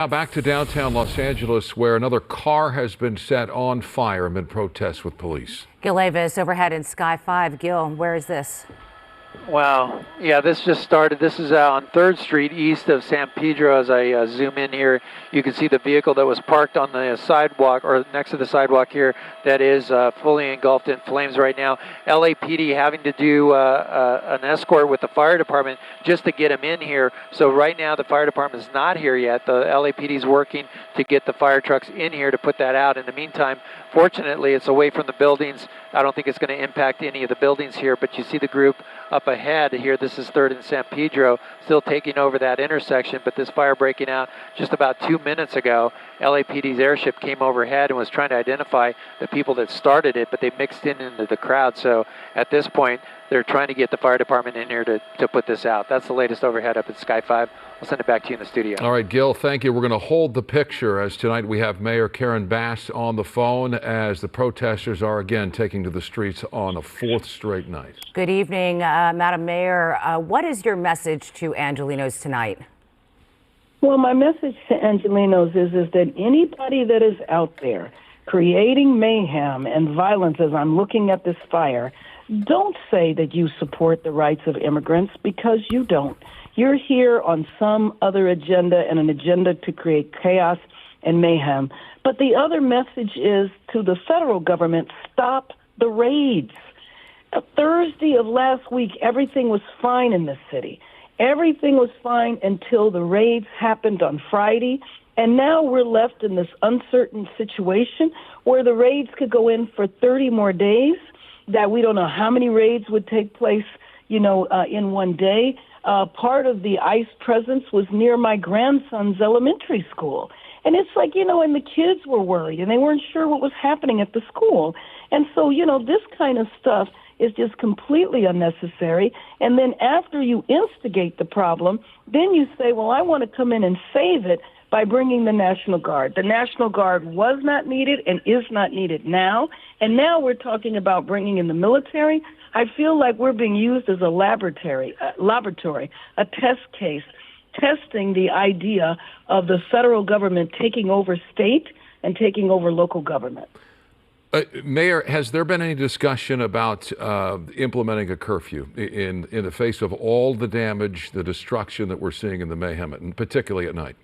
Now back to downtown Los Angeles, where another car has been set on fire amid protests with police. Gil Avis overhead in Sky 5. Gil, where is this? Wow. Yeah, this just started. This is on 3rd Street east of San Pedro. As I zoom in here, you can see the vehicle that was parked on the sidewalk or next to the sidewalk here that is fully engulfed in flames right now. LAPD having to do an escort with the fire department just to get him in here. So right now the fire department is not here yet. The LAPD is working to get the fire trucks in here to put that out. In the meantime, fortunately, it's away from the buildings. I don't think it's going to impact any of the buildings here, but you see the group up ahead here. This is 3rd and San Pedro, still taking over that intersection, but this fire breaking out just about 2 minutes ago. LAPD's airship came overhead and was trying to identify the people that started it, but they mixed in into the crowd. So at this point, they're trying to get the fire department in here to put this out. That's the latest overhead up at Sky 5. I'll send it back to you in the studio. All right, Gil, thank you. We're going to hold the picture as tonight we have Mayor Karen Bass on the phone as the protesters are again taking to the streets on a 4th straight night. Good evening, Madam Mayor. What is your message to Angelenos tonight? Well, my message to Angelenos is that anybody that is out there creating mayhem and violence as I'm looking at this fire, don't say that you support the rights of immigrants, because you don't. You're here on some other agenda and an agenda to create chaos and mayhem. But the other message is to the federal government: stop the raids. Thursday of last week, everything was fine in this city. Everything was fine until the raids happened on Friday. And now we're left in this uncertain situation where the raids could go in for 30 more days, that we don't know how many raids would take place, in one day. Part of the ICE presence was near my grandson's elementary school. And it's like, and the kids were worried and they weren't sure what was happening at the school. And so, this kind of stuff is just completely unnecessary. And then after you instigate the problem, then you say, well, I want to come in and save it by bringing the National Guard. The National Guard was not needed and is not needed now. And now we're talking about bringing in the military. I feel like we're being used as a laboratory, a test case, testing the idea of the federal government taking over state and taking over local government. Mayor, has there been any discussion about implementing a curfew in the face of all the damage, the destruction that we're seeing in the mayhem, and particularly at night?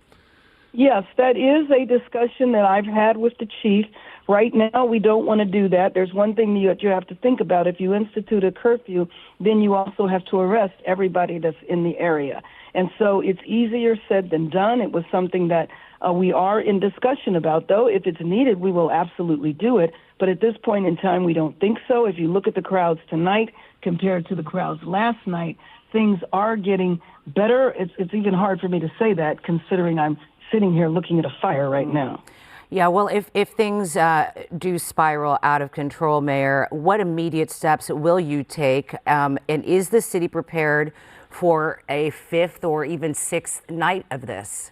Yes, that is a discussion that I've had with the chief. Right now, we don't want to do that. There's one thing that you have to think about. If you institute a curfew, then you also have to arrest everybody that's in the area. And so it's easier said than done. It was something that we are in discussion about, though. If it's needed, we will absolutely do it. But at this point in time, we don't think so. If you look at the crowds tonight compared to the crowds last night, things are getting better. It's even hard for me to say that, considering I'm sitting here looking at a fire right now. Yeah, well, if things do spiral out of control, Mayor, what immediate steps will you take? And is the city prepared for a 5th or even 6th night of this?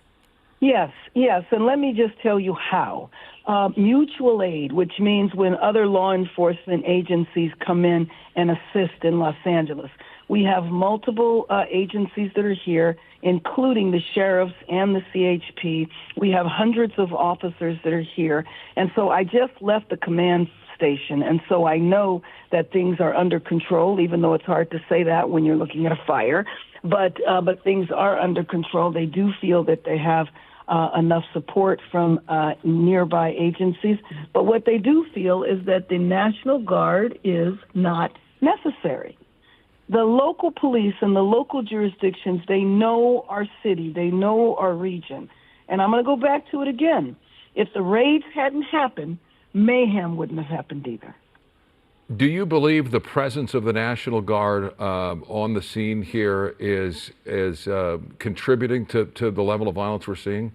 Yes. And let me just tell you how. Mutual aid, which means when other law enforcement agencies come in and assist in Los Angeles. We have multiple agencies that are here, including the sheriffs and the CHP. We have hundreds of officers that are here. And so I just left the command station, and so I know that things are under control, even though it's hard to say that when you're looking at a fire. But things are under control. They do feel that they have enough support from nearby agencies. But what they do feel is that the National Guard is not necessary. The local police and the local jurisdictions, they know our city, they know our region. And I'm going to go back to it again. If the raids hadn't happened, mayhem wouldn't have happened either. Do you believe the presence of the National Guard on the scene here is contributing to the level of violence we're seeing?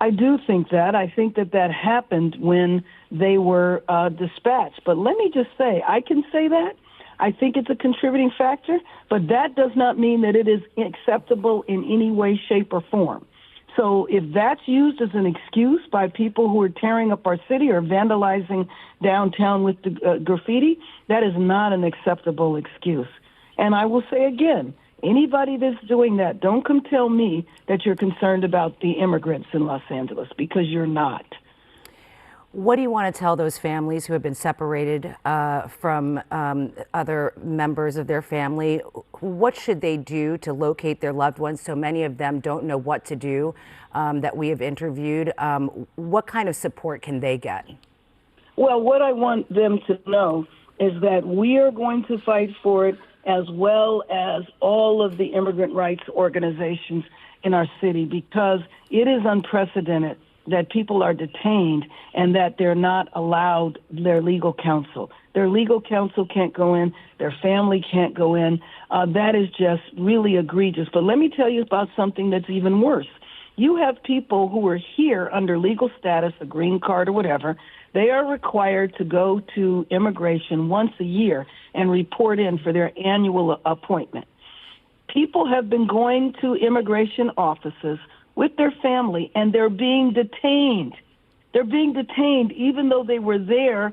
I do think that. I think that happened when they were dispatched. But let me just say, I can say that. I think it's a contributing factor, but that does not mean that it is acceptable in any way, shape, or form. So if that's used as an excuse by people who are tearing up our city or vandalizing downtown with the graffiti, that is not an acceptable excuse. And I will say again, Anybody that's doing that, don't come tell me that you're concerned about the immigrants in Los Angeles, because you're not. What do you want to tell those families who have been separated from other members of their family? What should they do to locate their loved ones? So many of them don't know what to do that we have interviewed. What kind of support can they get? Well, what I want them to know is that we are going to fight for it, as well as all of the immigrant rights organizations in our city, because it is unprecedented that people are detained and that they're not allowed their legal counsel. Their legal counsel can't go in. Their family can't go in. That is just really egregious. But let me tell you about something that's even worse. You have people who are here under legal status, a green card or whatever. They are required to go to immigration once a year and report in for their annual appointment. People have been going to immigration offices with their family, and they're being detained. They're being detained even though they were there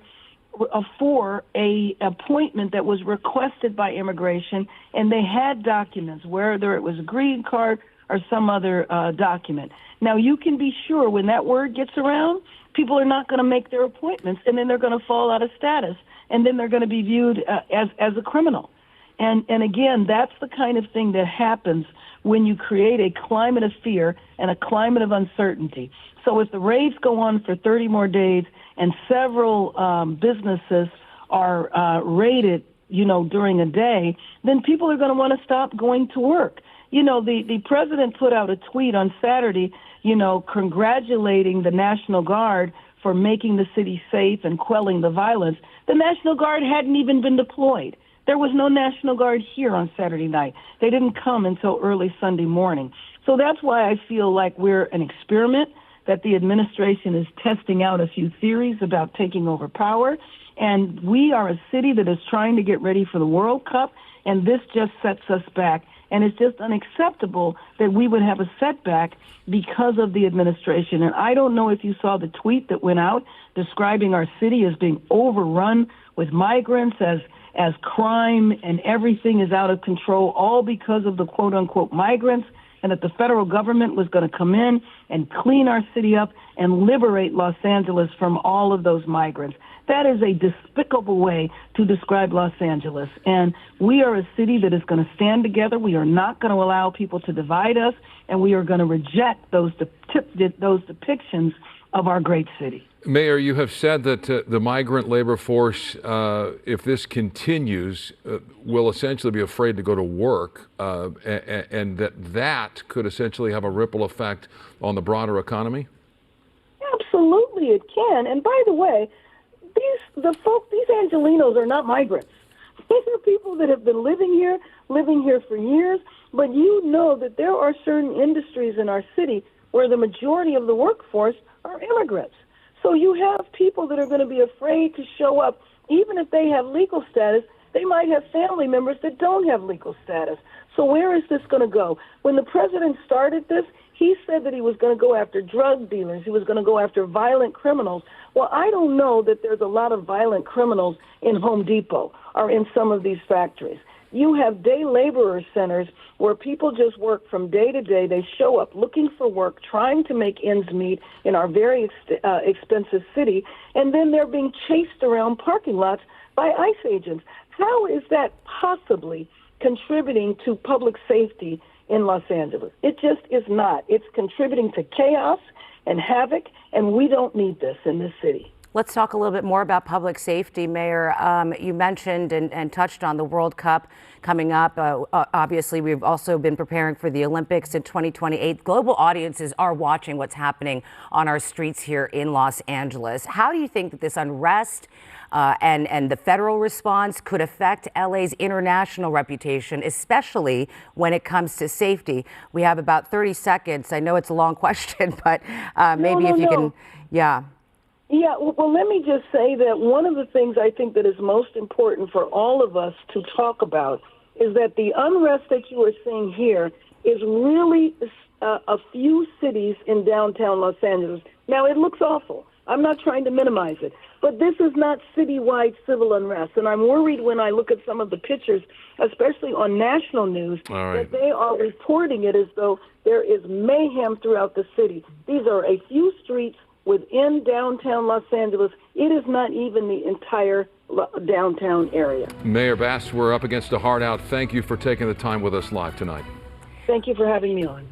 for a appointment that was requested by immigration, and they had documents, whether it was a green card or some other document. Now, you can be sure when that word gets around, people are not going to make their appointments, and then they're going to fall out of status, and then they're going to be viewed as a criminal. And again, that's the kind of thing that happens when you create a climate of fear and a climate of uncertainty. So if the raids go on for 30 more days and several businesses are raided, during a day, then people are going to want to stop going to work. The president put out a tweet on Saturday, congratulating the National Guard for making the city safe and quelling the violence. The National Guard hadn't even been deployed. There was no National Guard here on Saturday night. They didn't come until early Sunday morning. So that's why I feel like we're an experiment, that the administration is testing out a few theories about taking over power. And we are a city that is trying to get ready for the World Cup, and this just sets us back. And it's just unacceptable that we would have a setback because of the administration. And I don't know if you saw the tweet that went out describing our city as being overrun with migrants, as crime and everything is out of control, all because of the quote-unquote migrants, and that the federal government was going to come in and clean our city up and liberate Los Angeles from all of those migrants. That is a despicable way to describe Los Angeles. And we are a city that is going to stand together. We are not going to allow people to divide us, and we are going to reject those depictions of our great city. Mayor, you have said that the migrant labor force, if this continues, will essentially be afraid to go to work, and that could essentially have a ripple effect on the broader economy? Absolutely, it can. And by the way, these Angelenos are not migrants. These are people that have been living here for years. But you know that there are certain industries in our city where the majority of the workforce are immigrants. So you have people that are going to be afraid to show up. Even if they have legal status, they might have family members that don't have legal status. So where is this going to go? When the president started this, he said that he was going to go after drug dealers. He was going to go after violent criminals. Well, I don't know that there's a lot of violent criminals in Home Depot or in some of these factories. You have day laborer centers where people just work from day to day. They show up looking for work, trying to make ends meet in our very expensive city, and then they're being chased around parking lots by ICE agents. How is that possibly contributing to public safety in Los Angeles? It just is not. It's contributing to chaos and havoc, and we don't need this in this city. Let's talk a little bit more about public safety, Mayor. You mentioned and touched on the World Cup coming up. Obviously, we've also been preparing for the Olympics in 2028. Global audiences are watching what's happening on our streets here in Los Angeles. How do you think that this unrest and the federal response could affect LA's international reputation, especially when it comes to safety? We have about 30 seconds. I know it's a long question, but maybe if you can, yeah. Yeah, well, let me just say that one of the things I think that is most important for all of us to talk about is that the unrest that you are seeing here is really a few cities in downtown Los Angeles. Now, it looks awful. I'm not trying to minimize it. But this is not citywide civil unrest. And I'm worried when I look at some of the pictures, especially on national news, that they are reporting it as though there is mayhem throughout the city. These are a few streets within downtown Los Angeles. It is not even the entire downtown area. Mayor Bass, we're up against a hard out. Thank you for taking the time with us live tonight. Thank you for having me on.